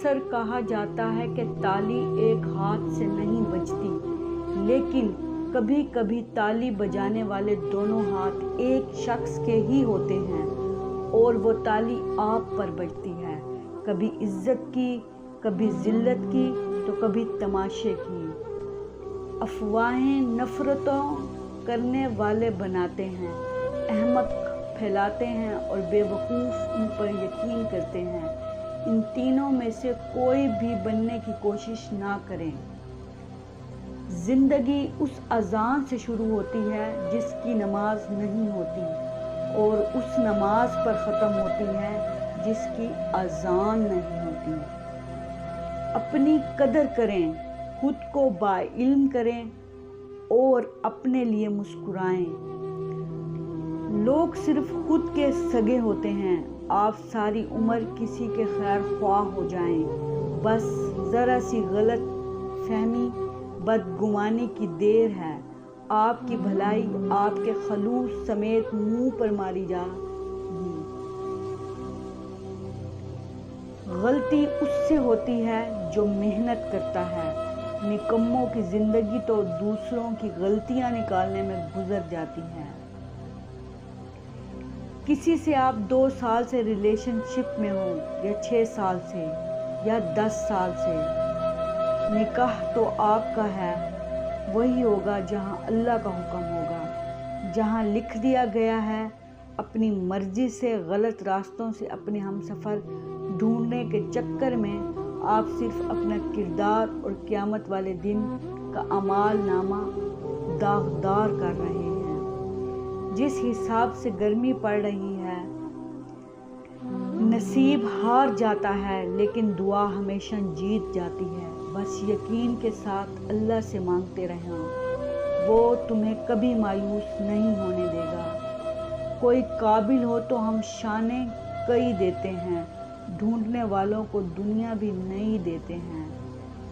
اکثر کہا جاتا ہے کہ تالی ایک ہاتھ سے نہیں بجتی، لیکن کبھی کبھی تالی بجانے والے دونوں ہاتھ ایک شخص کے ہی ہوتے ہیں، اور وہ تالی آپ پر بجتی ہے، کبھی عزت کی، کبھی ذلت کی، تو کبھی تماشے کی۔ افواہیں نفرتوں کرنے والے بناتے ہیں، احمق پھیلاتے ہیں اور بے وقوف ان پر یقین کرتے ہیں۔ ان تینوں میں سے کوئی بھی بننے کی کوشش نہ کریں۔ زندگی اس اذان سے شروع ہوتی ہے جس کی نماز نہیں ہوتی، اور اس نماز پر ختم ہوتی ہے جس کی اذان نہیں ہوتی۔ اپنی قدر کریں، خود کو باعلم کریں اور اپنے لیے مسکرائیں۔ لوگ صرف خود کے سگے ہوتے ہیں۔ آپ ساری عمر کسی کے خیر خواہ ہو جائیں، بس ذرا سی غلط فہمی، بدگمانی کی دیر ہے، آپ کی بھلائی آپ کے خلوص سمیت منہ پر ماری جائے گی۔ غلطی اس سے ہوتی ہے جو محنت کرتا ہے، نکموں کی زندگی تو دوسروں کی غلطیاں نکالنے میں گزر جاتی ہے۔ کسی سے آپ 2 سال سے ریلیشن شپ میں ہوں، یا 6 سال سے، یا 10 سال سے، نکاح تو آپ کا ہے، وہی ہوگا جہاں اللہ کا حکم ہوگا، جہاں لکھ دیا گیا ہے۔ اپنی مرضی سے غلط راستوں سے اپنے ہمسفر ڈھونڈنے کے چکر میں آپ صرف اپنا کردار اور قیامت والے دن کا اعمال نامہ داغدار کر رہے ہیں۔ جس حساب سے گرمی پڑ رہی ہے، نصیب ہار جاتا ہے لیکن دعا ہمیشہ جیت جاتی ہے۔ بس یقین کے ساتھ اللہ سے مانگتے رہنا، وہ تمہیں کبھی مایوس نہیں ہونے دے گا۔ کوئی قابل ہو تو ہم شانے کئی دیتے ہیں، ڈھونڈنے والوں کو دنیا بھی نہیں دیتے ہیں۔